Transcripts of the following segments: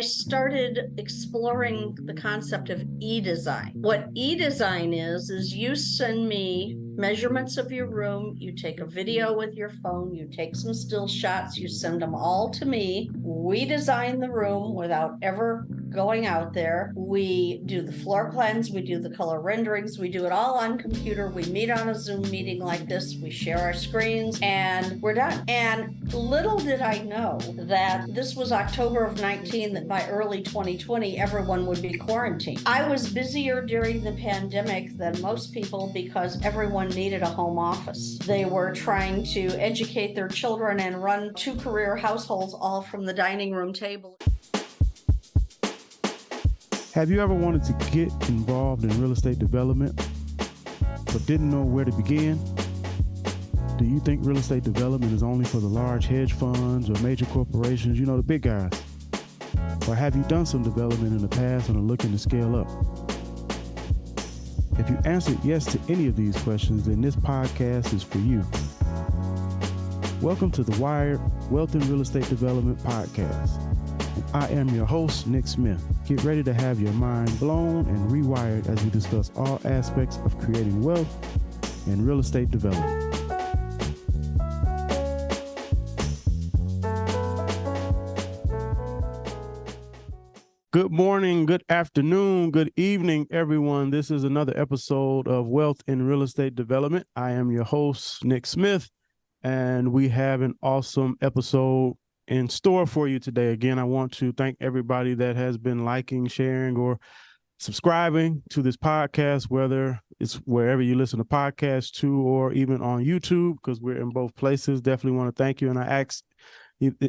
I started exploring the concept of e-design. What e-design is you send me measurements of your room, you take a video with your phone, you take some still shots, you send them all to me. We design the room without ever going out there. We do the floor plans, we do the color renderings, we do it all on computer. We meet on a Zoom meeting like this, we share our screens, and we're done. And little did I know that this was October of 19, that by early 2020, everyone would be quarantined. I was busier during the pandemic than most people because everyone needed a home office. They were trying to educate their children and run 2-career households all from the dining room table. Have you ever wanted to get involved in real estate development, but didn't know where to begin? Do you think real estate development is only for the large hedge funds or major corporations, the big guys? Or have you done some development in the past and are looking to scale up? If you answered yes to any of these questions, then this podcast is for you. Welcome to the W.I.R.E.D Wealth and Real Estate Development Podcast. I am your host, Nick Smith. Get ready to have your mind blown and rewired as we discuss all aspects of creating wealth and real estate development. Good morning, good afternoon, good evening, everyone. This is another episode of Wealth in Real Estate Development. I am your host, Nick Smith, and we have an awesome episode in store for you today. Again, I want to thank everybody that has been liking, sharing, or subscribing to this podcast, whether it's wherever you listen to podcasts to or even on YouTube, because we're in both places. Definitely want to thank you, and I ask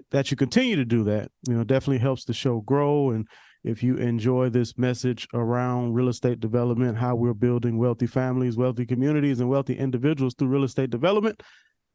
that you continue to do that. Definitely helps the show grow. And if you enjoy this message around real estate development, how we're building wealthy families, wealthy communities, and wealthy individuals through real estate development,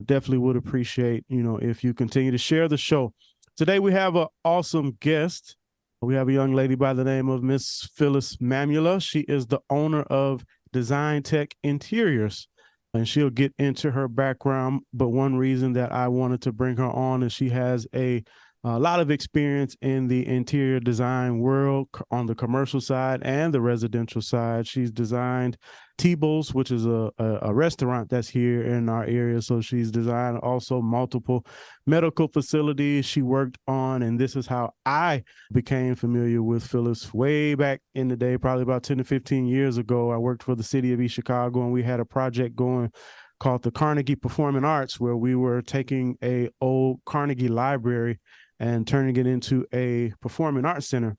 definitely would appreciate, if you continue to share the show. Today, we have an awesome guest. We have a young lady by the name of Miss Phylis Mamula. She is the owner of DesignTech Interiors, and she'll get into her background. But one reason that I wanted to bring her on is she has a lot of experience in the interior design world on the commercial side and the residential side. She's designed Tebow's, which is a restaurant that's here in our area. So she's designed also multiple medical facilities she worked on. And this is how I became familiar with Phylis way back in the day, probably about 10 to 15 years ago. I worked for the city of East Chicago, and we had a project going called the Carnegie Performing Arts, where we were taking a old Carnegie library and turning it into a performing arts center.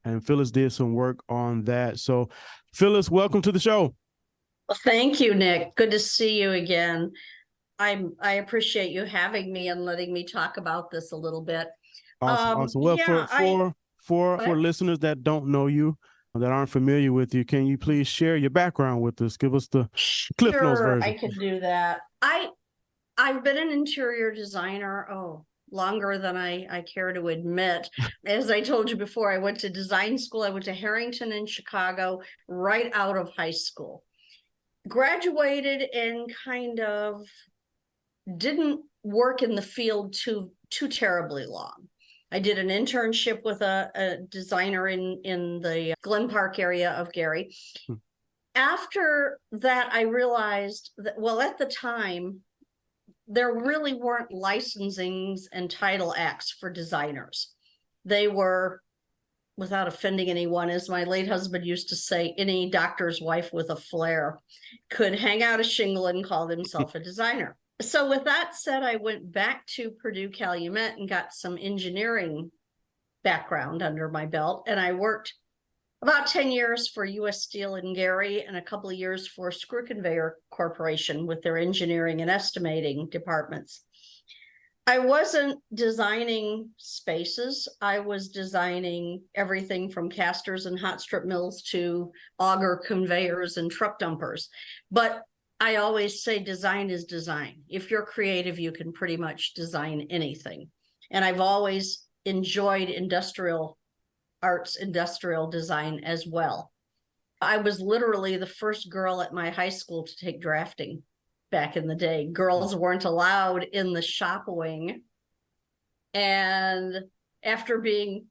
And Phylis did some work on that. So Phylis, welcome to the show. Well, thank you, Nick. Good to see you again. I appreciate you having me and letting me talk about this a little bit. Awesome. Well, yeah, for listeners that don't know you, that aren't familiar with you, can you please share your background with us? Give us the Cliff Notes version. I can do that. I've been an interior designer, longer than I care to admit. As I told you before, I went to design school. I went to Harrington in Chicago right out of high school. Graduated and kind of didn't work in the field too terribly long. I did an internship with a designer in the Glen Park area of Gary. After that, I realized that, at the time, there really weren't licensings and title acts for designers. They were, without offending anyone, as my late husband used to say, any doctor's wife with a flair could hang out a shingle and call himself a designer. So with that said, I went back to Purdue Calumet and got some engineering background under my belt. And I worked about 10 years for U.S. Steel in Gary and a couple of years for Screw Conveyor Corporation with their engineering and estimating departments. I wasn't designing spaces. I was designing everything from casters and hot strip mills to auger conveyors and truck dumpers. But I always say design is design. If you're creative, you can pretty much design anything. And I've always enjoyed industrial arts, industrial design as well. I was literally the first girl at my high school to take drafting back in the day. Girls weren't allowed in the shop wing. And after being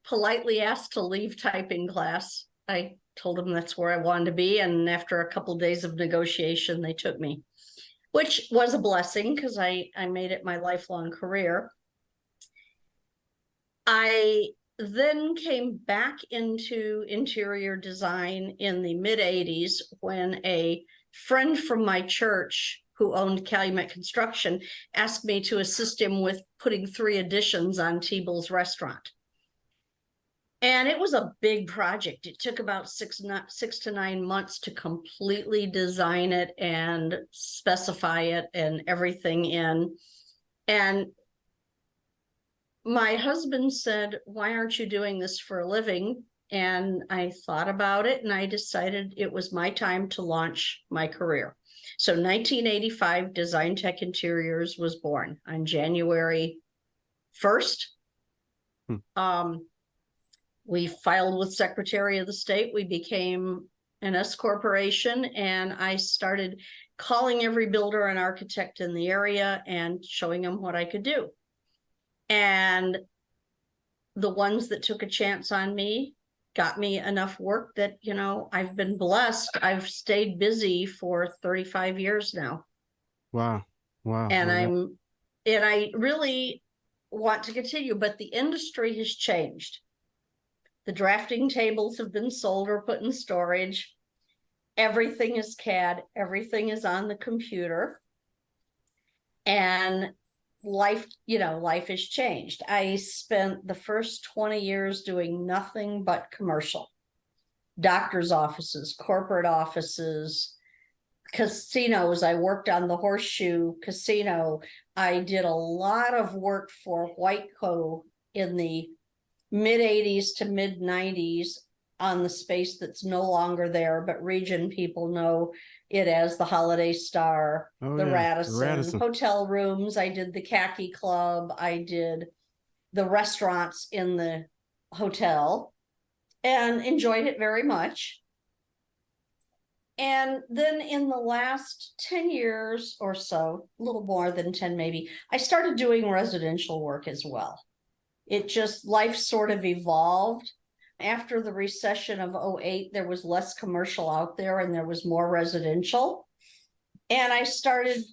politely asked to leave typing class. I told them that's where I wanted to be. And after a couple of days of negotiation, they took me, which was a blessing because I made it my lifelong career. I then came back into interior design in the mid-'80s when a friend from my church who owned Calumet Construction asked me to assist him with putting 3 additions on Teeble's restaurant. And it was a big project. It took about 6 to 9 months to completely design it and specify it and everything in. And my husband said, "Why aren't you doing this for a living?" And I thought about it and I decided it was my time to launch my career. So 1985, DesignTech Interiors was born on January 1st. We filed with Secretary of the State. We became an S corporation, and I started calling every builder and architect in the area and showing them what I could do. And the ones that took a chance on me got me enough work that, you know, I've been blessed. I've stayed busy for 35 years now. Wow. Wow. And I really want to continue, but the industry has changed. The drafting tables have been sold or put in storage. Everything is CAD. Everything is on the computer. And life has changed. I spent the first 20 years doing nothing but commercial. Doctor's offices, corporate offices, casinos. I worked on the Horseshoe Casino. I did a lot of work for Whiteco in the mid-'80s to mid-'90s on the space that's no longer there, but region people know it as the Holiday Star, the Radisson, hotel rooms. I did the Khaki Club. I did the restaurants in the hotel and enjoyed it very much. And then in the last 10 years or so, a little more than 10 maybe, I started doing residential work as well. Life sort of evolved. After the recession of 2008, there was less commercial out there and there was more residential. And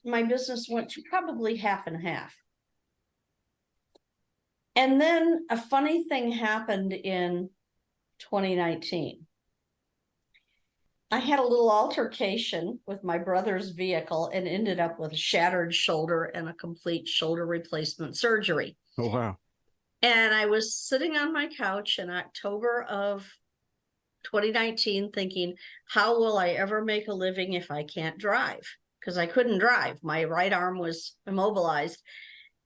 my business went to probably half and half. And then a funny thing happened in 2019. I had a little altercation with my brother's vehicle and ended up with a shattered shoulder and a complete shoulder replacement surgery. Oh, wow. And I was sitting on my couch in October of 2019 thinking, how will I ever make a living if I can't drive? Because I couldn't drive. My right arm was immobilized.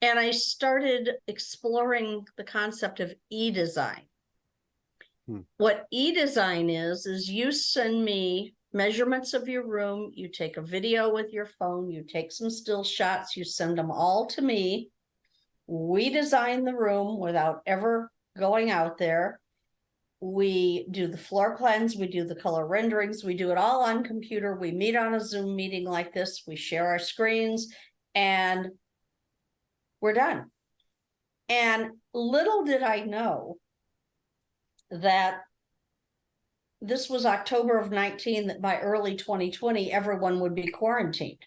And I started exploring the concept of e-design. What e-design is you send me measurements of your room, you take a video with your phone, you take some still shots, you send them all to me. We design the room without ever going out there. We do the floor plans, we do the color renderings, we do it all on computer. We meet on a Zoom meeting like this, we share our screens, and we're done. And little did I know that this was October of 19, that by early 2020, everyone would be quarantined.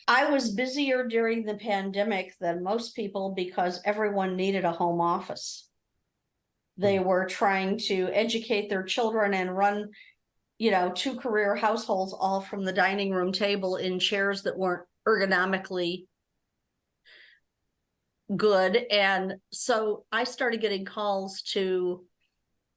I was busier during the pandemic than most people because everyone needed a home office. They were trying to educate their children and run, 2 career households all from the dining room table in chairs that weren't ergonomically good. And so I started getting calls to,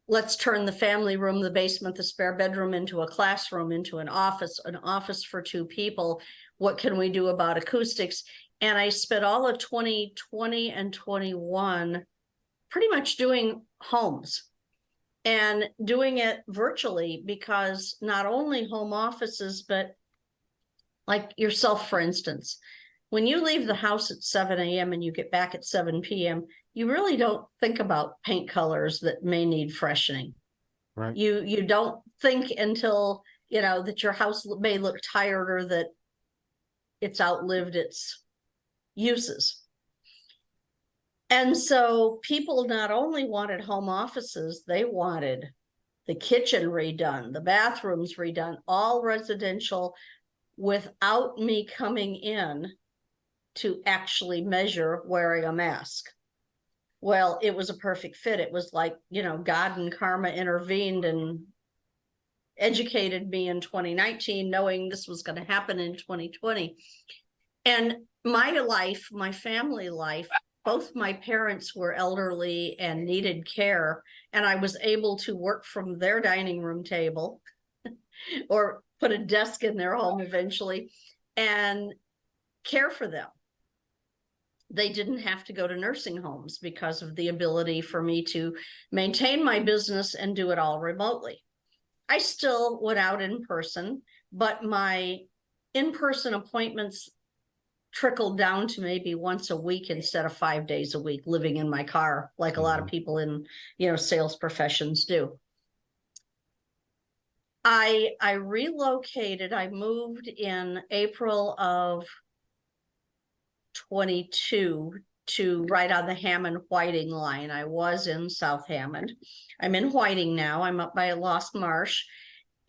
let's turn the family room, the basement, the spare bedroom into a classroom, into an office for 2 people. What can we do about acoustics? And I spent all of 2020 and 21 pretty much doing homes and doing it virtually, because not only home offices, but like yourself, for instance, when you leave the house at 7 a.m. and you get back at 7 p.m., you really don't think about paint colors that may need freshening. Right. You don't think until, that your house may look tired or that it's outlived its uses. And so people not only wanted home offices, they wanted the kitchen redone, the bathrooms redone, all residential, without me coming in to actually measure wearing a mask. Well, it was a perfect fit. It was like, God and karma intervened and educated me in 2019, knowing this was going to happen in 2020. And my life, my family life, both my parents were elderly and needed care, and I was able to work from their dining room table or put a desk in their home eventually and care for them. They didn't have to go to nursing homes because of the ability for me to maintain my business and do it all remotely. I still went out in person, but my in-person appointments trickled down to maybe once a week instead of 5 days a week, living in my car, like a lot of people in, sales professions do. I relocated. I moved in April of 22 to right on the Hammond-Whiting line. I was in South Hammond. I'm in Whiting now. I'm up by Lost Marsh.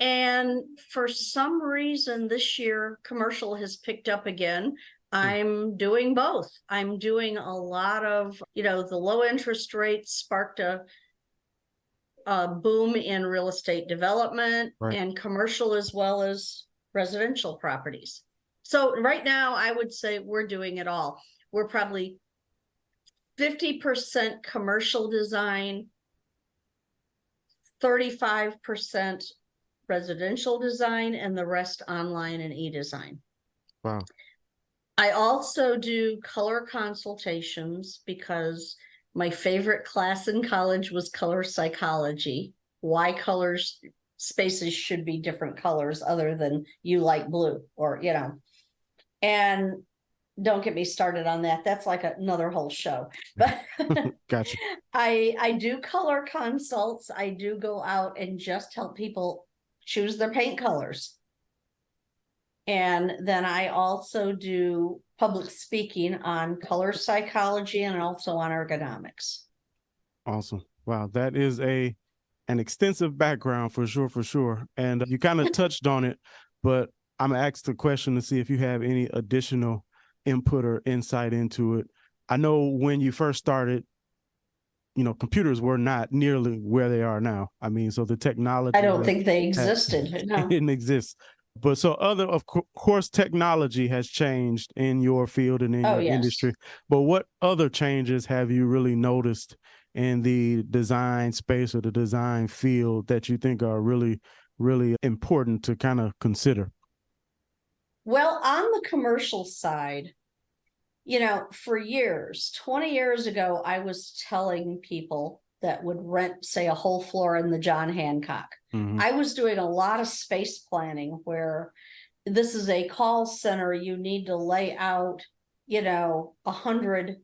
And for some reason this year, commercial has picked up again. I'm doing both. I'm doing a lot of, the low interest rates sparked a boom in real estate development and commercial as well as residential properties. So right now, I would say we're doing it all. We're probably 50% commercial design, 35% residential design, and the rest online and e-design. Wow. I also do color consultations because my favorite class in college was color psychology. Why spaces should be different colors other than you like blue or, and don't get me started on that. That's like another whole show. But Gotcha. I do color consults. I do go out and just help people choose their paint colors. And then I also do public speaking on color psychology and also on ergonomics. Awesome. Wow. That is an extensive background for sure. And you kind of touched on it, but I'm asked the question to see if you have any additional input or insight into it. I know when you first started, computers were not nearly where they are now. I mean, so the technology. I don't think they existed. No. It didn't exist. But so of course, technology has changed in your field and in your industry. But what other changes have you really noticed in the design space or the design field that you think are really, really important to kind of consider? Well, on the commercial side, for years, 20 years ago, I was telling people that would rent, say, a whole floor in the John Hancock. I was doing a lot of space planning where this is a call center. You need to lay out, 100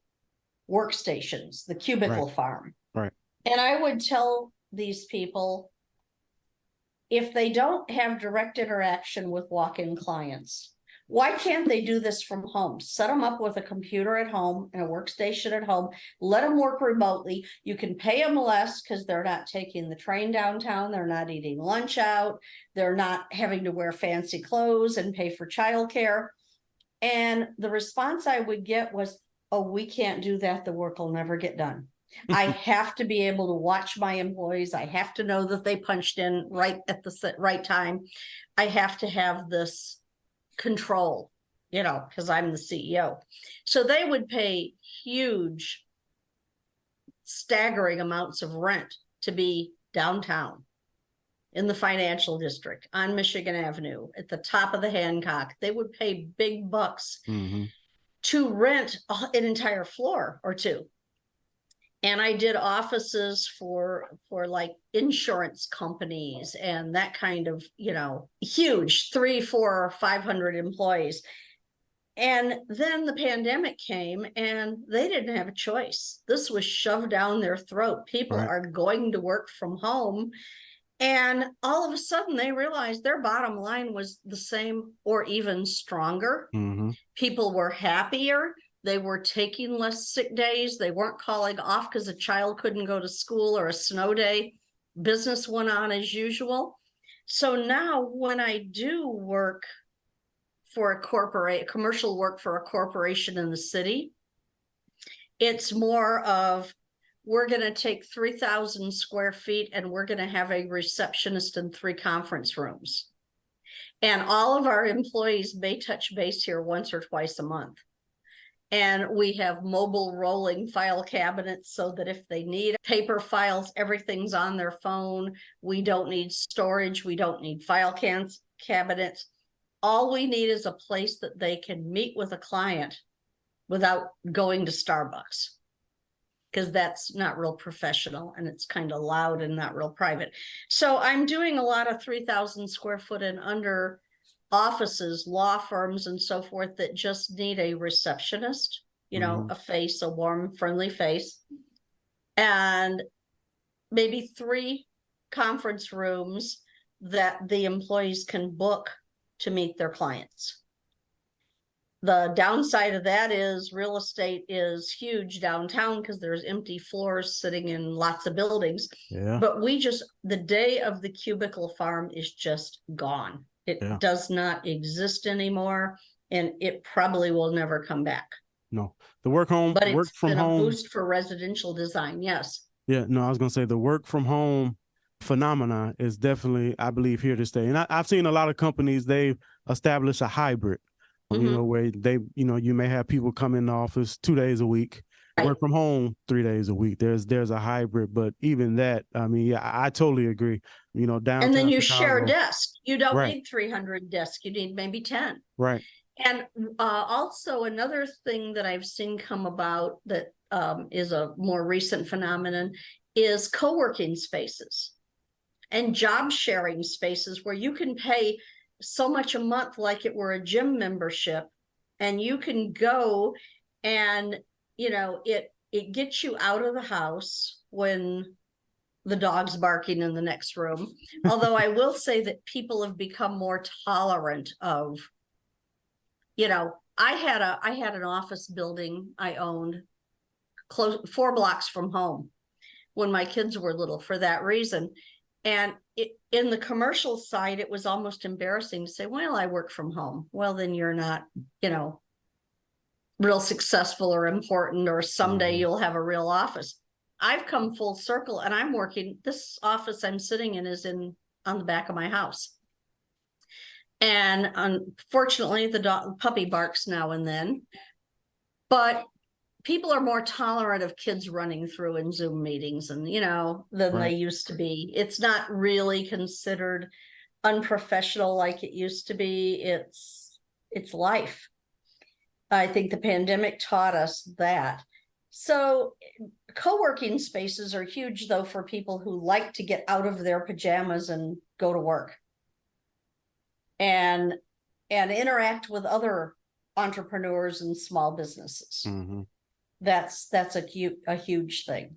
workstations, the cubicle farm. Right. And I would tell these people, if they don't have direct interaction with walk-in clients, why can't they do this from home? Set them up with a computer at home and a workstation at home. Let them work remotely. You can pay them less because they're not taking the train downtown. They're not eating lunch out. They're not having to wear fancy clothes and pay for childcare. And the response I would get was, oh, we can't do that. The work will never get done. I have to be able to watch my employees. I have to know that they punched in right at the right time. I have to have this control, because I'm the CEO. So they would pay huge, staggering amounts of rent to be downtown in the financial district on Michigan Avenue at the top of the Hancock. They would pay big bucks to rent an entire floor or two. And I did offices for like insurance companies and that kind of, huge 300, 400, 500 employees. And then the pandemic came and they didn't have a choice. This was shoved down their throat. People are going to work from home. And all of a sudden they realized their bottom line was the same or even stronger. People were happier. They were taking less sick days. They weren't calling off because a child couldn't go to school or a snow day. Business went on as usual. So now when I do work for commercial work for a corporation in the city, it's more of, we're going to take 3,000 square feet and we're going to have a receptionist and 3 conference rooms. And all of our employees may touch base here once or twice a month. And we have mobile rolling file cabinets so that if they need paper files, everything's on their phone. We don't need storage. We don't need file cabinets. All we need is a place that they can meet with a client without going to Starbucks, because that's not real professional and it's kind of loud and not real private. So I'm doing a lot of 3,000 square foot and under offices, law firms and so forth that just need a receptionist, a face, a warm, friendly face, and maybe 3 conference rooms that the employees can book to meet their clients. The downside of that is real estate is huge downtown because there's empty floors sitting in lots of buildings. Yeah. But the day of the cubicle farm is just gone. It does not exist anymore, and it probably will never come back. No, the work from been home a boost for residential design. Yes. Yeah, no, I was going to say the work from home phenomena is definitely, I believe, here to stay. And I've seen a lot of companies, they've established a hybrid, where you may have people come in the office 2 days a week, work from home 3 days a week. There's a hybrid, but even that, I totally agree. Downtown and then you Chicago, share a desk. You don't right. need 300 desks. You need maybe 10. Right. And also another thing that I've seen come about that is a more recent phenomenon is co-working spaces and job sharing spaces where you can pay so much a month like it were a gym membership, and you can go and it gets you out of the house when the dog's barking in the next room. Although I will say that people have become more tolerant of, I had an office building I owned close 4 blocks from home when my kids were little for that reason. And in the commercial side, it was almost embarrassing to say, well, I work from home. Well, then you're not, real successful or important, or someday you'll have a real office. I've come full circle and I'm working. This office I'm sitting in is on the back of my house. And unfortunately, the puppy barks now and then, but people are more tolerant of kids running through in Zoom meetings and, than they used to be. It's not really considered unprofessional like it used to be. It's life. I think the pandemic taught us that. So co-working spaces are huge, though, for people who like to get out of their pajamas and go to work and interact with other entrepreneurs and small businesses. That's a huge thing.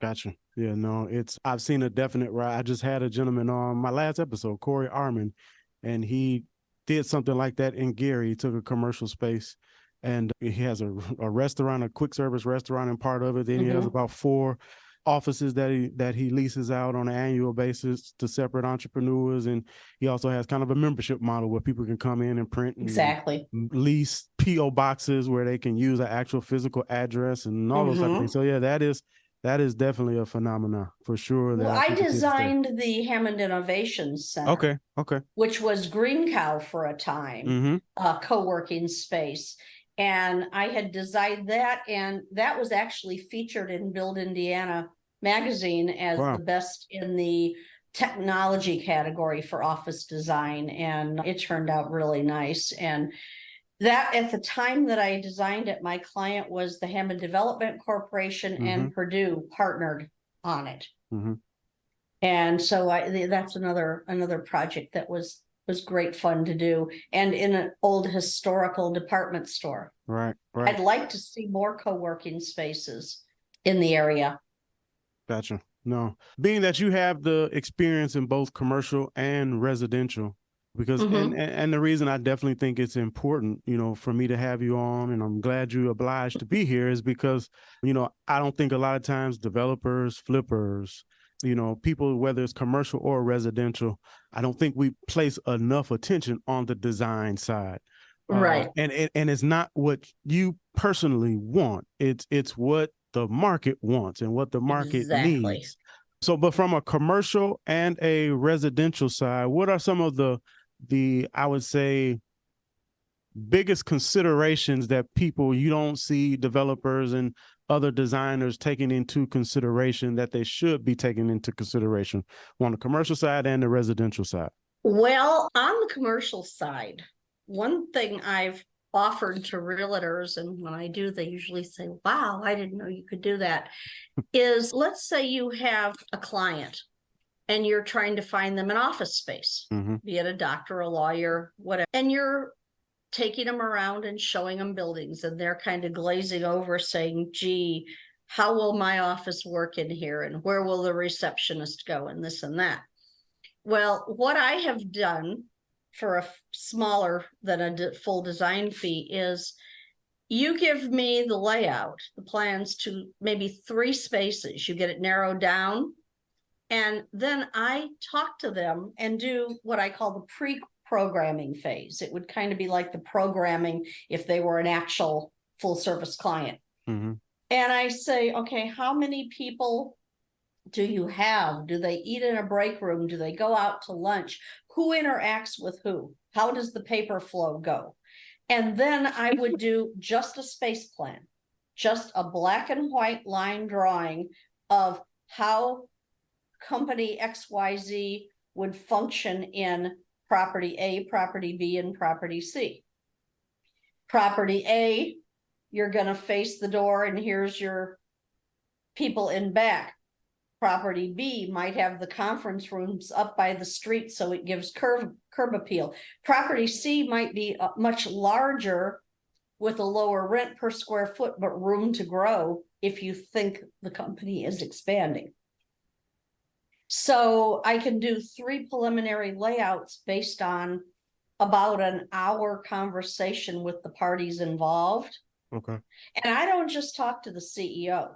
Gotcha. Yeah, no, I've seen a definite rise. I just had a gentleman on my last episode, Corey Arman, and he did something like that in Gary. He took a commercial space, and he has a restaurant, a quick service restaurant in part of it. Then he has about 4 offices that he leases out on an annual basis to separate entrepreneurs, and he also has kind of a membership model where people can come in and print and lease PO boxes where they can use an actual physical address and all those type of things. So yeah, that is definitely a phenomenon for sure. Well, I designed the Hammond Innovations Center. Okay. Which was Green Cow for a time, a co-working space. And I had designed that, and that was actually featured in Build Indiana magazine as the best in the technology category for office design. And it turned out really nice. And that, at the time that I designed it, my client was the Hammond Development Corporation, and Purdue partnered on it. And so that's another project that was great fun to do, and in an old historical department store. Right. I'd like to see more co-working spaces in the area. Gotcha. No, being that you have the experience in both commercial and residential, because Mhm. and the reason I definitely think it's important, for me to have you on, and I'm glad you obliged to be here, is because, I don't think a lot of times developers, flippers, people, whether it's commercial or residential, I don't think we place enough attention on the design side. Right. And it's not what you personally want. It's what the market wants and what the market Exactly. needs. So, but from a commercial and a residential side, what are some of the I would say biggest considerations that people, you don't see developers and other designers taking into consideration that they should be taking into consideration on the commercial side and the residential side? Well, on the commercial side, one thing I've offered to realtors, and when I do, they usually say, wow, I didn't know you could do that, is let's say you have a client and you're trying to find them an office space, be it a doctor, a lawyer, whatever, and you're taking them around and showing them buildings, and they're kind of glazing over saying, gee, how will my office work in here? And where will the receptionist go? And this and that. Well, what I have done for a smaller than a full design fee is you give me the layout, the plans to maybe 3 spaces, you get it narrowed down. And then I talk to them and do what I call the pre-programming phase. It would kind of be like the programming if they were an actual full service client. Mm-hmm. And I say, okay, how many people do you have? Do they eat in a break room? Do they go out to lunch? Who interacts with who? How does the paper flow go? And then I would do just a space plan, just a black and white line drawing of how company XYZ would function in property A, property B, and property C. Property A, you're going to face the door and here's your people in back. Property B might have the conference rooms up by the street, so it gives curb appeal. Property C might be much larger with a lower rent per square foot, but room to grow if you think the company is expanding. So I can do 3 preliminary layouts based on about an hour conversation with the parties involved. Okay. And I don't just talk to the CEO.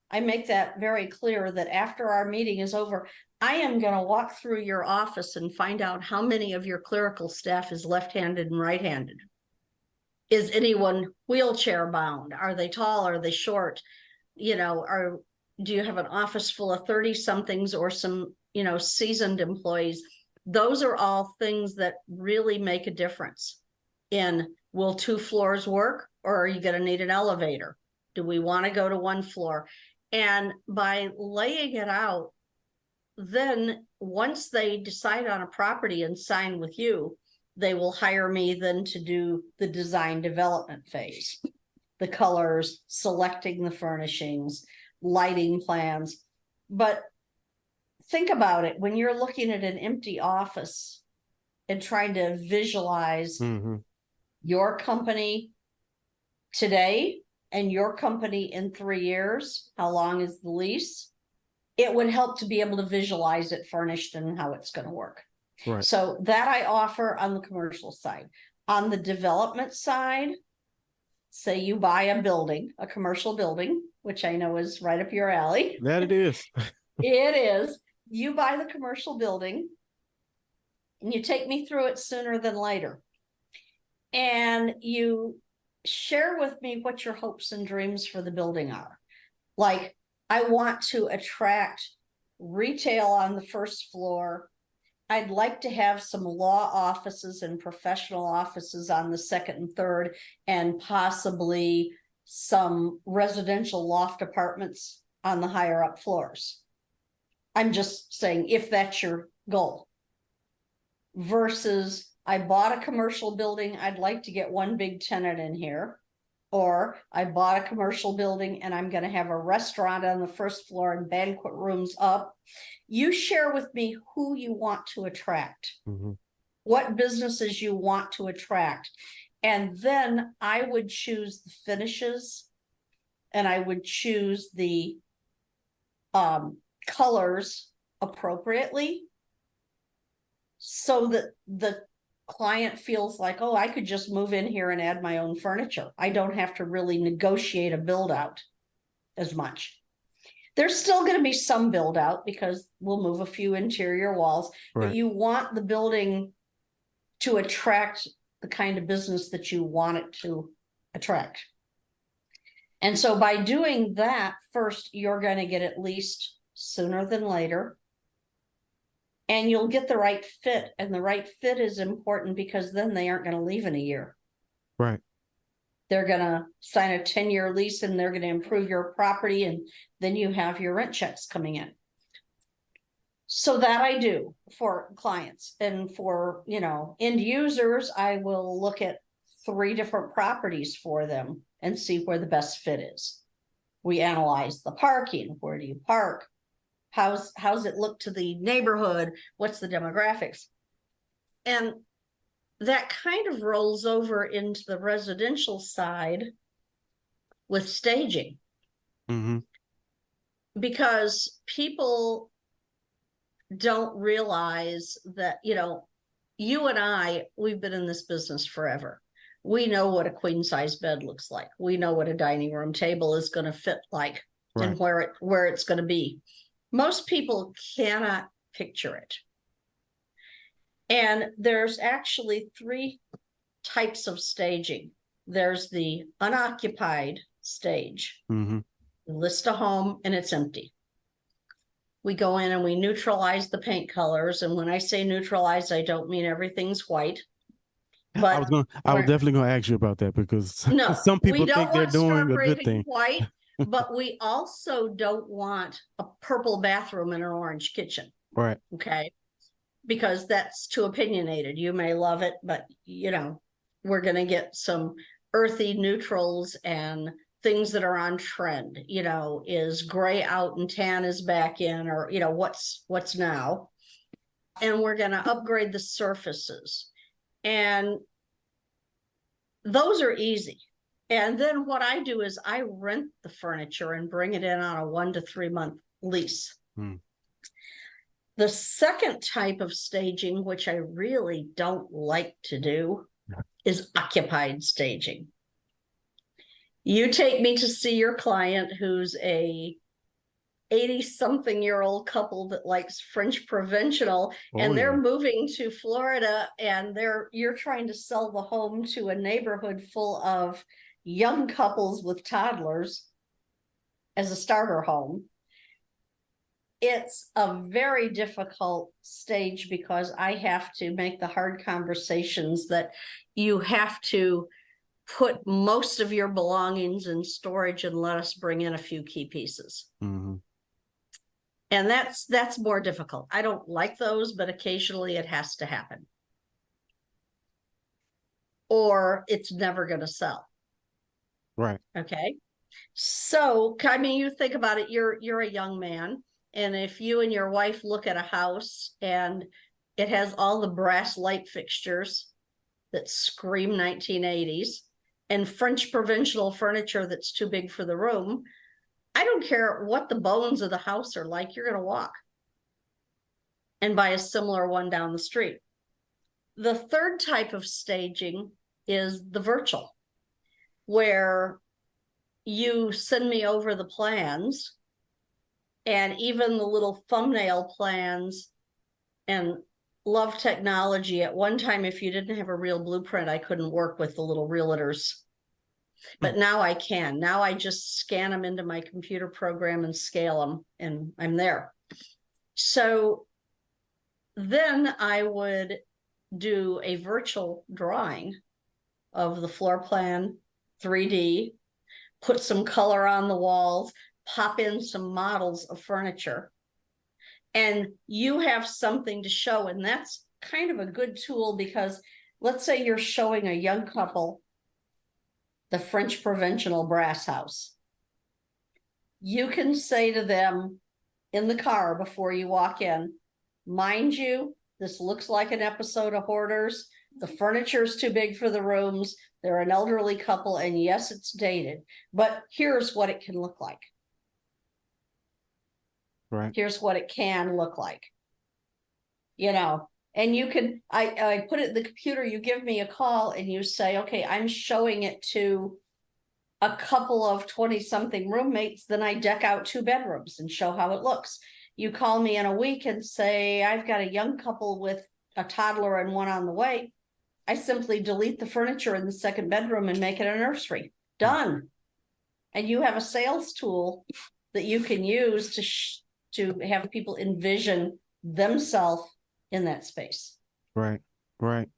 I make that very clear that after our meeting is over, I am going to walk through your office and find out how many of your clerical staff is left-handed and right-handed. Is anyone wheelchair bound? Are they tall? Are they short? Do you have an office full of 30-somethings or some, seasoned employees? Those are all things that really make a difference in, will 2 floors work, or are you going to need an elevator? Do we want to go to 1 floor? And by laying it out, then once they decide on a property and sign with you, they will hire me then to do the design development phase, the colors, selecting the furnishings, lighting plans. But think about it, when you're looking at an empty office and trying to visualize your company today and your company in 3 years, how long is the lease? It would help to be able to visualize it furnished and how it's going to work. Right. So that I offer on the commercial side. On the development side, say you buy a building, a commercial building, which I know is right up your alley. That it is. It is. You buy the commercial building and you take me through it sooner than later. And you share with me what your hopes and dreams for the building are. Like, I want to attract retail on the first floor. I'd like to have some law offices and professional offices on the second and third, and possibly some residential loft apartments on the higher up floors. I'm just saying, if that's your goal. Versus, I bought a commercial building, I'd like to get 1 big tenant in here. Or I bought a commercial building and I'm going to have a restaurant on the first floor and banquet rooms up. You share with me who you want to attract, what businesses you want to attract. And then I would choose the finishes and I would choose the colors appropriately so that the client feels like, oh, I could just move in here and add my own furniture. I don't have to really negotiate a build out as much. There's still going to be some build out because we'll move a few interior walls, but Right. you want the building to attract the kind of business that you want it to attract. And so by doing that, first, you're going to get at least sooner than later. And you'll get the right fit. And the right fit is important because then they aren't going to leave in a year. Right. They're going to sign a 10-year lease and they're going to improve your property. And then you have your rent checks coming in. So that I do for clients, and for, end users, I will look at 3 different properties for them and see where the best fit is. We analyze the parking. Where do you park? How's it look to the neighborhood? What's the demographics? And that kind of rolls over into the residential side with staging. Mm-hmm. Because people don't realize that, you and I, we've been in this business forever. We know what a queen size bed looks like. We know what a dining room table is going to fit like, Right. and where it's going to be. Most people cannot picture it. And there's actually 3 types of staging. There's the unoccupied stage. Mm-hmm. You list a home and it's empty. We go in and we neutralize the paint colors. And when I say neutralize, I don't mean everything's white. But I was definitely gonna ask you about that, because no, some people we don't think they're want doing stark a good raving thing. white, but we also don't want a purple bathroom and an orange kitchen. Right. Okay. Because that's too opinionated. You may love it, but we're going to get some earthy neutrals and things that are on trend. Is gray out and tan is back in, or what's now. And we're going to upgrade the surfaces. And those are easy. And then what I do is I rent the furniture and bring it in on a 1 to 3 month lease. The second type of staging, which I really don't like to do, is occupied staging. You take me to see your client who's a 80-something-year-old couple that likes French provincial, and they're moving to Florida, and you're trying to sell the home to a neighborhood full of young couples with toddlers as a starter home. It's a very difficult stage because I have to make the hard conversations that you have to put most of your belongings in storage and let us bring in a few key pieces. Mm-hmm. And that's more difficult. I don't like those, but occasionally it has to happen. Or it's never going to sell. Right. Okay. So, I mean, you think about it, you're a young man. And if you and your wife look at a house and it has all the brass light fixtures that scream 1980s and French provincial furniture that's too big for the room, I don't care what the bones of the house are like, you're going to walk and buy a similar one down the street. The third type of staging is the virtual, where you send me over the plans and even the little thumbnail plans, and love technology. At one time, if you didn't have a real blueprint, I couldn't work with the little realtors. But now I can. Now I just scan them into my computer program and scale them, and I'm there. So then I would do a virtual drawing of the floor plan, 3D, put some color on the walls, pop in some models of furniture, and you have something to show. And that's kind of a good tool, because let's say you're showing a young couple the French provincial brass house. You can say to them in the car before you walk in, mind you, this looks like an episode of Hoarders. The furniture's too big for the rooms. They're an elderly couple, and yes, it's dated, but here's what it can look like. Right. Here's what it can look like. And you can, I put it in the computer, you give me a call and you say, okay, I'm showing it to a couple of 20-something roommates, then I deck out 2 bedrooms and show how it looks. You call me in a week and say, I've got a young couple with a toddler and one on the way. I simply delete the furniture in the 2nd bedroom and make it a nursery. Done. And you have a sales tool that you can use to have people envision themselves in that space. Right.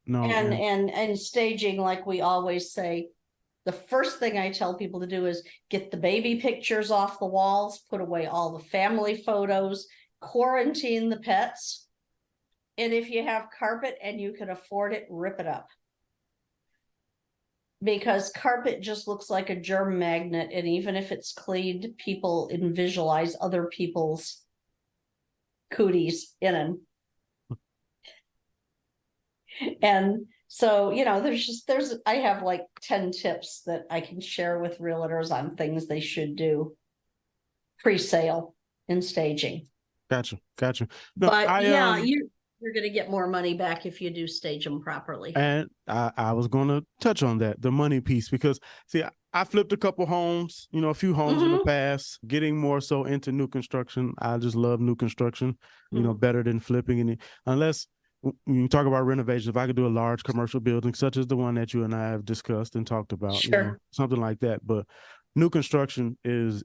No. And staging, like we always say, the first thing I tell people to do is get the baby pictures off the walls, put away all the family photos, quarantine the pets. And if you have carpet and you can afford it, rip it up. Because carpet just looks like a germ magnet. And even if it's cleaned, people visualize other people's cooties in them. And so, I have like 10 tips that I can share with realtors on things they should do pre-sale and staging. Gotcha. No, but you're going to get more money back if you do stage them properly. And I was going to touch on that, the money piece, because see, I flipped a couple homes, a few homes in the past, getting more so into new construction. I just love new construction, better than flipping. And unless you talk about renovations, if I could do a large commercial building, such as the one that you and I have discussed and talked about, something like that. But new construction is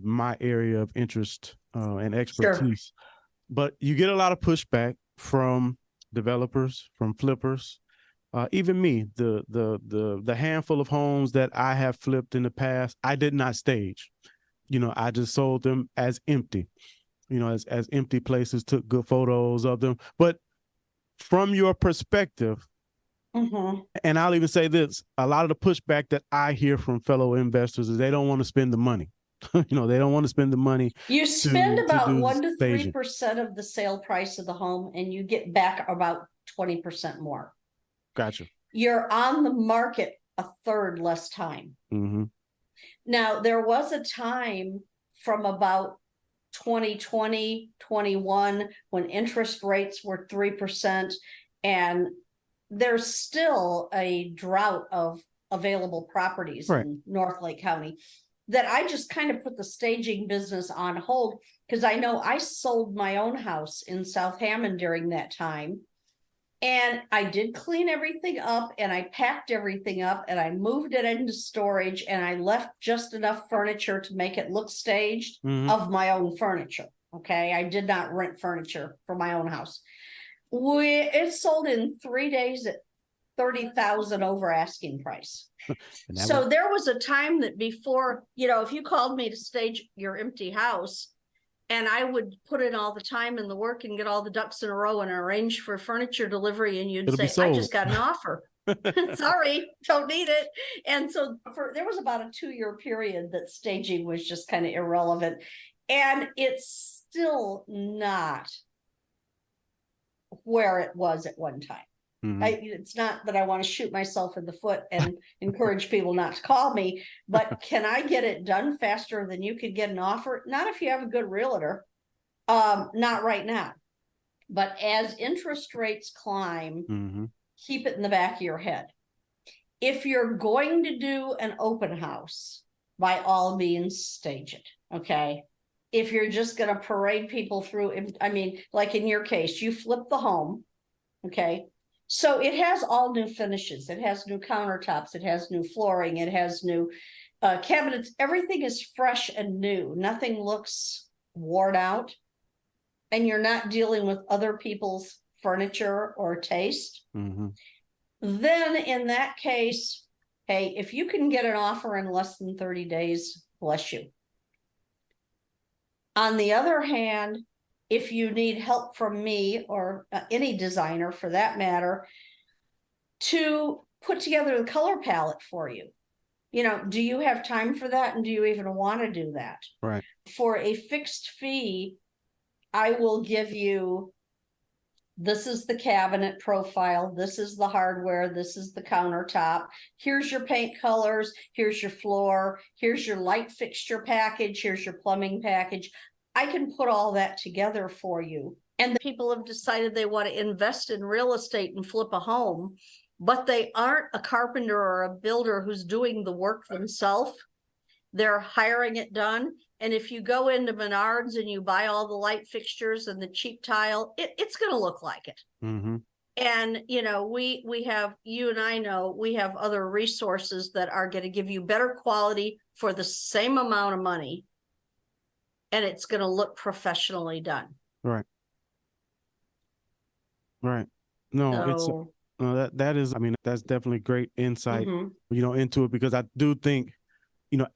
my area of interest and expertise. But you get a lot of pushback from developers, from flippers, even me. The handful of homes that I have flipped in the past, I did not stage. I just sold them as empty. As empty places, took good photos of them. But from your perspective, and I'll even say this, a lot of the pushback that I hear from fellow investors is they don't want to spend the money. They don't want to spend the money. You spend about 1 to 3% of the sale price of the home, and you get back about 20% more. Gotcha. You're on the market a third less time. Now, there was a time from about 2020, 21, when interest rates were 3%, and there's still a drought of available properties in North Lake County, that I just kind of put the staging business on hold, because I know I sold my own house in South Hammond during that time. And I did clean everything up, and I packed everything up, and I moved it into storage, and I left just enough furniture to make it look staged of my own furniture. Okay. I did not rent furniture for my own house. It sold in 3 days at $30,000 over asking price. So there was a time that before, if you called me to stage your empty house, and I would put in all the time and the work and get all the ducks in a row and arrange for furniture delivery, and you'd say, I just got an offer. Sorry, don't need it. And so there was about a 2-year period that staging was just kind of irrelevant. And it's still not where it was at one time. It's not that I want to shoot myself in the foot and encourage people not to call me, but can I get it done faster than you could get an offer? Not if you have a good realtor. Not right now. But as interest rates climb, keep it in the back of your head. If you're going to do an open house, by all means, stage it. Okay. If you're just going to parade people through, like in your case, you flip the home. Okay. So it has all new finishes. It has new countertops. It has new flooring. It has new cabinets. Everything is fresh and new. Nothing looks worn out. And you're not dealing with other people's furniture or taste. Then in that case, hey, if you can get an offer in less than 30 days, bless you. On the other hand, if you need help from me or any designer for that matter, to put together the color palette for you, do you have time for that? And do you even want to do that? Right. For a fixed fee, I will give you, this is the cabinet profile, this is the hardware, this is the countertop, here's your paint colors, here's your floor, here's your light fixture package, here's your plumbing package. I can put all that together for you And people have decided they want to invest in real estate and flip a home, but they aren't a carpenter or a builder who's doing the work themselves. They're hiring it done. And if you go into Menards and you buy all the light fixtures and the cheap tile, it's going to look like it. Mm-hmm. And, you know, we have, you and I know, we have other resources that are going to give you better quality for the same amount of money. And it's going to look professionally done. Right. Right. No, So, that is, I mean, that's definitely great insight, into it, because I do think,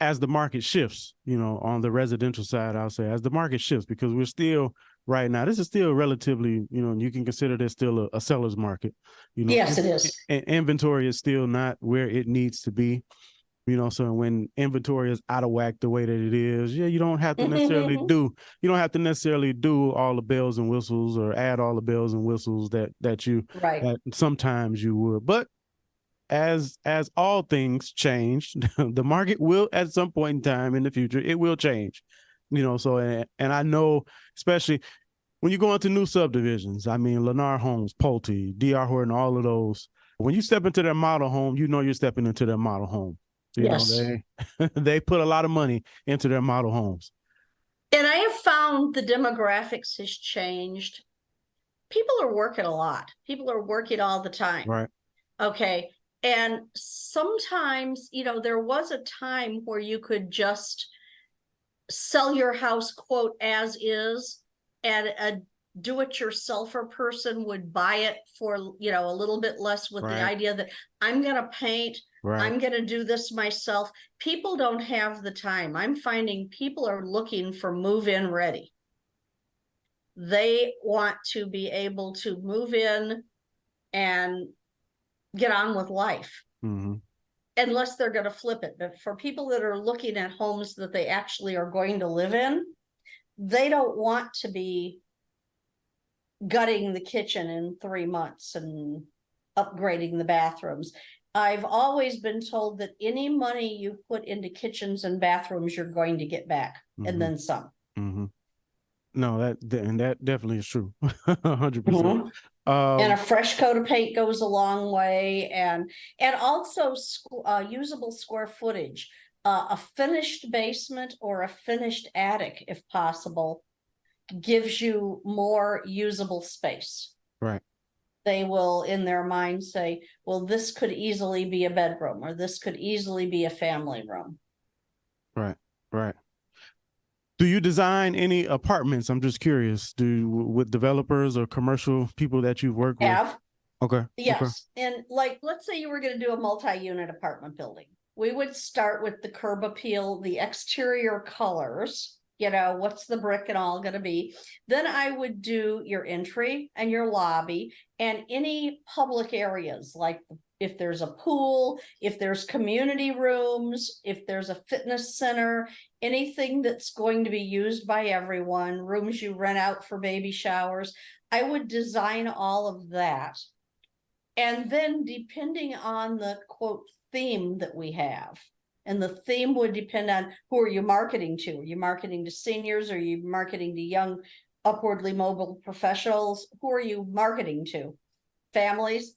as the market shifts, on the residential side, I'll say, as the market shifts, because we're still right now, this is still relatively, you can consider this still a seller's market. Yes, it is. Inventory is still not where it needs to be. So when inventory is out of whack the way that it is, you don't have to necessarily do all the bells and whistles or add all the bells and whistles that Right. sometimes you would. But as all things change, the market will at some point in time in the future, it will change. So and I know, especially when you go into new subdivisions, I mean, Lennar Homes, Pulte, D.R. Horton, all of those, when you step into their model home, you're stepping into their model home. Yes. They put a lot of money into their model homes. And I have found the demographics has changed. People are working a lot. People are working all the time. Right. Okay. And sometimes, there was a time where you could just sell your house, quote, as is, and a do-it-yourselfer person would buy it for, a little bit less with the idea that I'm going to paint, I'm going to do this myself. People don't have the time. I'm finding people are looking for move-in ready. They want to be able to move in and get on with life. Unless they're going to flip it. But for people that are looking at homes that they actually are going to live in, they don't want to be gutting the kitchen in 3 months and upgrading the bathrooms. I've always been told that any money you put into kitchens and bathrooms, you're going to get back, and then some. No, that definitely is true. 100%. And a fresh coat of paint goes a long way, and also usable square footage. A finished basement or a finished attic, if possible, gives you more usable space. Right. They will, in their mind, say, well, this could easily be a bedroom, or this could easily be a family room. Right. Do you design any apartments? I'm just curious. With developers or commercial people that you've worked with? Have. Okay. Yes. Okay. And let's say you were going to do a multi-unit apartment building. We would start with the curb appeal, the exterior colors, what's the brick and all going to be. Then I would do your entry and your lobby and any public areas, like if there's a pool, if there's community rooms, if there's a fitness center, anything that's going to be used by everyone, rooms you rent out for baby showers. I would design all of that. And then depending on the quote theme that we have, and the theme would depend on who are you marketing to? Are you marketing to seniors? Are you marketing to young, upwardly mobile professionals? Who are you marketing to? Families?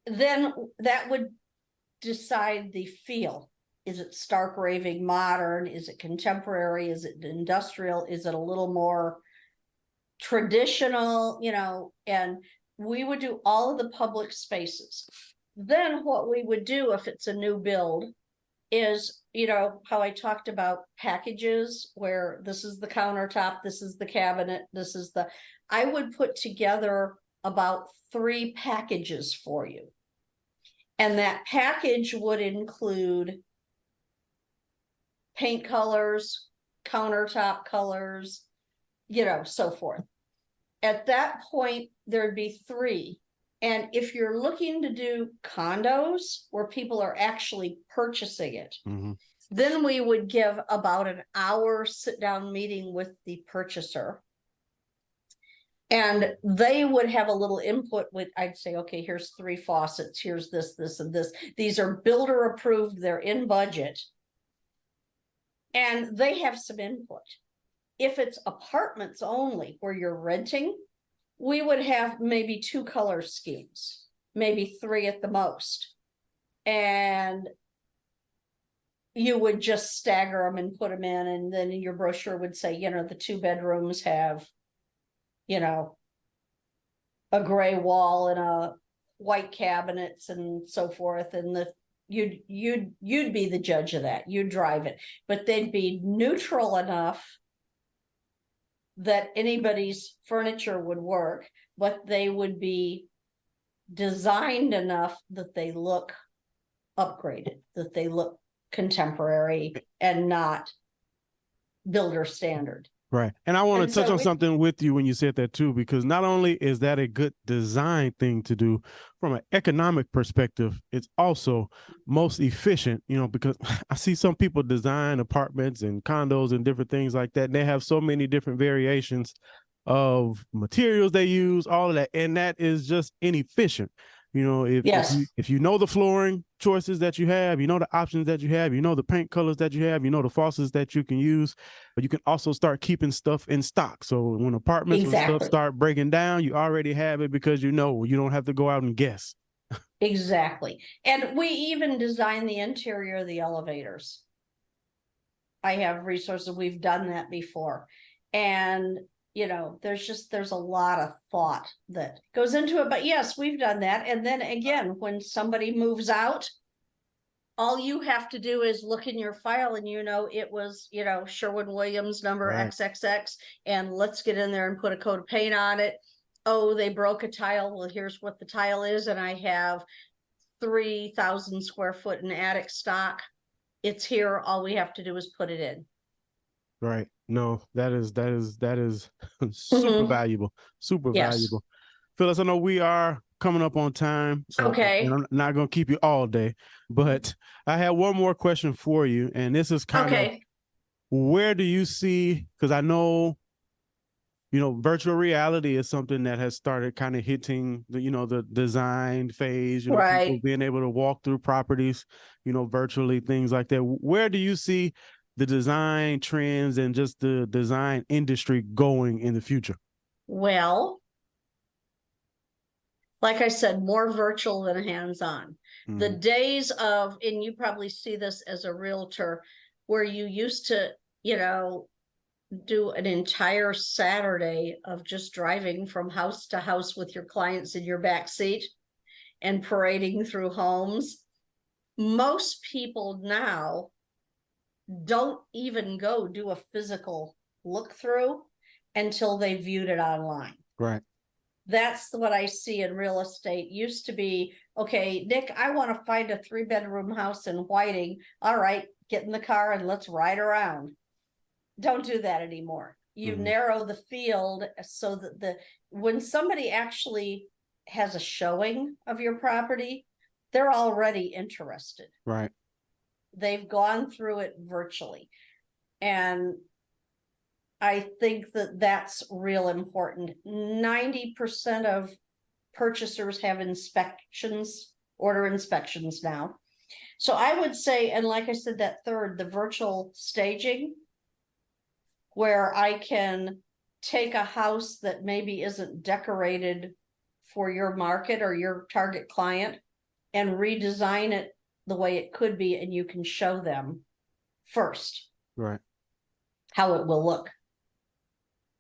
Then that would decide the feel. Is it stark raving modern? Is it contemporary? Is it industrial? Is it a little more traditional? And we would do all of the public spaces. Then what we would do if it's a new build is, how I talked about packages where this is the countertop, this is the cabinet, I would put together about 3 packages for you. And that package would include paint colors, countertop colors, so forth. At that point, there'd be 3. And if you're looking to do condos where people are actually purchasing it, then we would give about an hour sit-down meeting with the purchaser. And they would have a little input with, I'd say, okay, here's 3 faucets, here's this, this, and this. These are builder approved, they're in budget. And they have some input. if it's apartments only where you're renting, we would have maybe 2 color schemes, maybe 3 at the most. And you would just stagger them and put them in, and then your brochure would say, you know, the 2 bedrooms have, you know, a gray wall and a white cabinets and so forth, and you'd be the judge of that. You'd drive it, but they'd be neutral enough that anybody's furniture would work, but they would be designed enough that they look upgraded, that they look contemporary and not builder standard. Right. And I want And to touch so on we- something with you when you said that too, because not only is that a good design thing to do from an economic perspective, it's also most efficient, you know, because I see some people design apartments and condos and different things like that. And they have so many different variations of materials they use, all of that. And that is just inefficient. You know, Yes. if you know the flooring choices that you have, you know the options that you have, you know the paint colors that you have, you know the faucets that you can use, but you can also start keeping stuff in stock. So when apartments and stuff Exactly. start breaking down, you already have it because you know you don't have to go out and guess. Exactly. And we even design the interior of the elevators. I have resources, we've done that before. And you know, there's a lot of thought that goes into it. But yes, we've done that. And then again, when somebody moves out, all you have to do is look in your file and you know it was, you know, Sherwin-Williams number Right. XXX, and let's get in there and put a coat of paint on it. Oh, they broke a tile. Well, here's what the tile is, and I have 3,000 square foot in attic stock. It's here. All we have to do is put it in. Right. No, that is super Mhm. valuable. Super Yes. valuable. Phyllis, I know we are coming up on time, so Okay. and I'm not going to keep you all day, but I have one more question for you, and this is kind of Okay. where do you see, because I know, you know, virtual reality is something that has started kind of hitting the, you know, the design phase, you know, people Right. being able to walk through properties, you know, virtually, things like that. Where do you see the design trends and just the design industry going in the future? Well, like I said, more virtual than hands-on. The days of, and you probably see this as a realtor, where you used to, you know, do an entire Saturday of just driving from house to house with your clients in your back seat and parading through homes. Most people now don't even go do a physical look through until they viewed it online. Right. That's what I see in real estate. Used to be, okay, Nick, I want to find a 3-bedroom house in Whiting. All right, get in the car and let's ride around. Don't do that anymore. You narrow the field so that when somebody actually has a showing of your property, they're already interested. Right. They've gone through it virtually. And I think that that's real important. 90% of purchasers have inspections, order inspections now. So I would say, and like I said, that third, the virtual staging, where I can take a house that maybe isn't decorated for your market or your target client and redesign it the way it could be, and you can show them first Right. how it will look.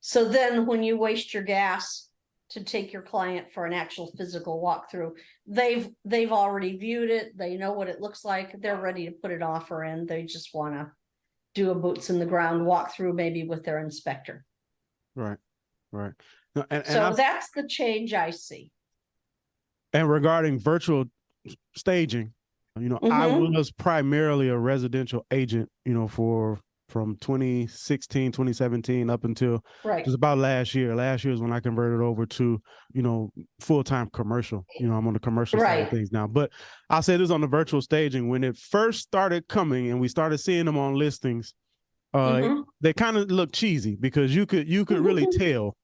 So then when you waste your gas to take your client for an actual physical walkthrough, they've already viewed it, they know what it looks like, they're ready to put an offer in, they just want to do a boots in the ground walkthrough maybe with their inspector. Right. Right. No, and So that's the change I see. And regarding virtual staging, you know, I was primarily a residential agent, you know, from 2016, 2017 up until Right. just about last year. Last year is when I converted over to, you know, full-time commercial. You know, I'm on the commercial side of Right. things now. But I'll say this on the virtual staging, when it first started coming and we started seeing them on listings, they kind of look cheesy because you could really tell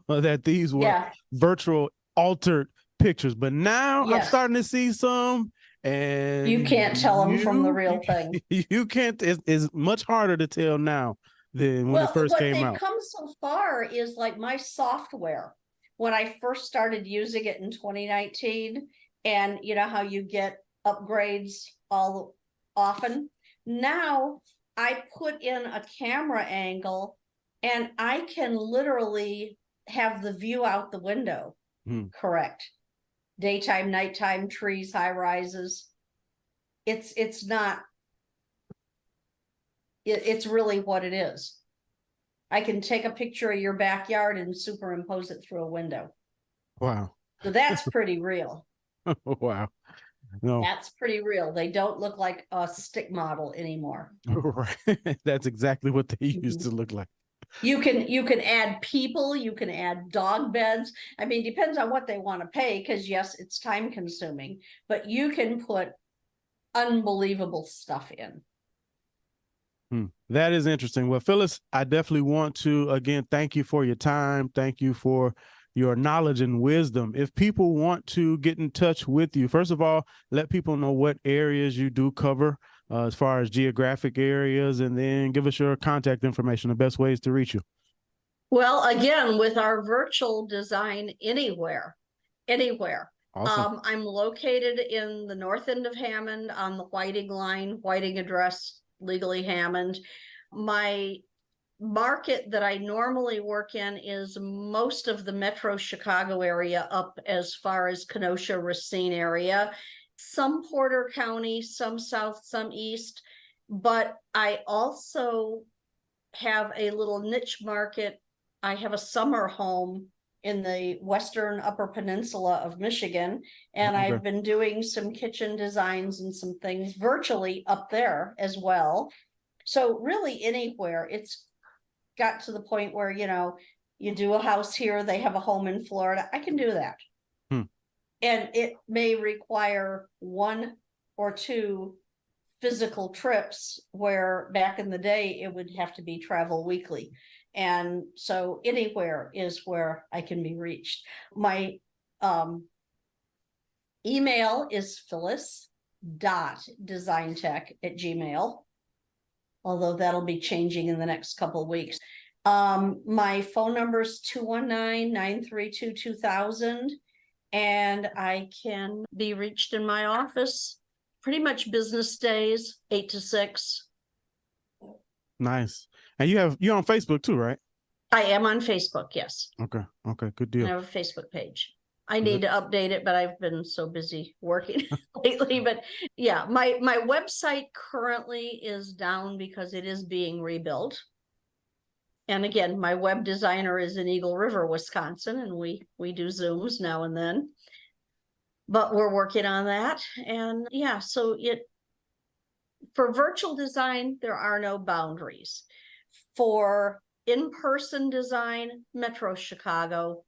that these were Yeah. virtual altered pictures. But now I'm Yes. starting to see some, and You can't tell them from the real thing. You can't. It's much harder to tell now than when it Well, first what came they've out. come so far is like my software. When I first started using it in 2019, and you know how you get upgrades all often. Now I put in a camera angle and I can literally have the view out the window. Correct. Daytime, nighttime, trees, high rises. It's not, it's really what it is. I can take a picture of your backyard and superimpose it through a window. Wow. So that's pretty real. Wow. No. That's pretty real. They don't look like a stick model anymore. Right. That's exactly what they used to look like. You can add people, you can add dog beds. I mean, depends on what they want to pay, because yes, it's time consuming, but you can put unbelievable stuff in. That is interesting. Well, Phylis, I definitely want to, again, thank you for your time. Thank you for your knowledge and wisdom. If people want to get in touch with you, first of all, let people know what areas you do cover as far as geographic areas, and then give us your contact information, the best ways to reach you. Well, again, with our virtual design anywhere. Awesome. I'm located in the north end of Hammond on the Whiting line, Whiting address, legally Hammond. My market that I normally work in is most of the metro Chicago area up as far as Kenosha, Racine area, some Porter County, some south, some east, but I also have a little niche market. I have a summer home in the western upper peninsula of Michigan, and Okay. I've been doing some kitchen designs and some things virtually up there as well. So really anywhere. It's got to the point where, you know, you do a house here, they have a home in Florida. I can do that. And it may require 1 or 2 physical trips, where back in the day it would have to be travel weekly. And so anywhere is where I can be reached. My email is phyllis.designtech@gmail.com, although that'll be changing in the next couple of weeks. My phone number is 219-932-2000, and I can be reached in my office pretty much business days, 8 to 6. Nice. And you're on Facebook too, right? I am on Facebook, yes. Okay. Good I deal. have a Facebook page. I need to update it, but I've been so busy working lately. But yeah, my website currently is down because it is being rebuilt. And again, my web designer is in Eagle River, Wisconsin, and we do Zooms now and then. But we're working on that. And yeah, so for virtual design, there are no boundaries. For in-person design, Metro Chicago,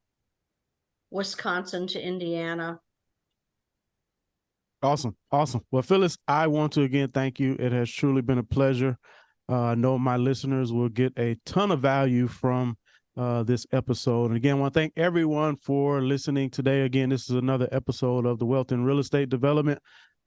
Wisconsin to Indiana. Awesome. Well, Phylis, I want to again thank you. It has truly been a pleasure. I know my listeners will get a ton of value from this episode. And again, I want to thank everyone for listening today. Again, this is another episode of the Wealth in Real Estate Development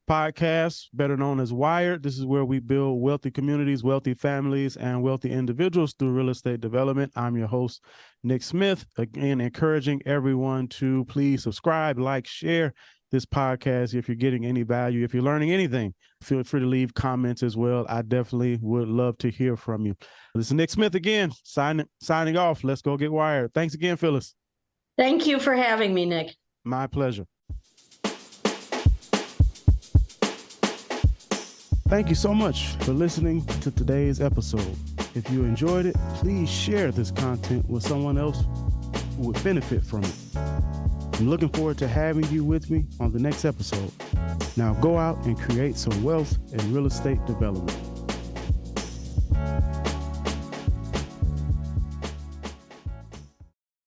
Podcast, better known as W.I.R.E.D. This is where we build wealthy communities, wealthy families, and wealthy individuals through real estate development. I'm your host, Nick Smith. Again, encouraging everyone to please subscribe, like, share this podcast. If you're getting any value, if you're learning anything, feel free to leave comments as well. I definitely would love to hear from you. This is Nick Smith again, signing off. Let's go get wired. Thanks again, Phylis. Thank you for having me, Nick. My pleasure. Thank you so much for listening to today's episode. If you enjoyed it, please share this content with someone else who would benefit from it. I'm looking forward to having you with me on the next episode. Now go out and create some wealth in real estate development.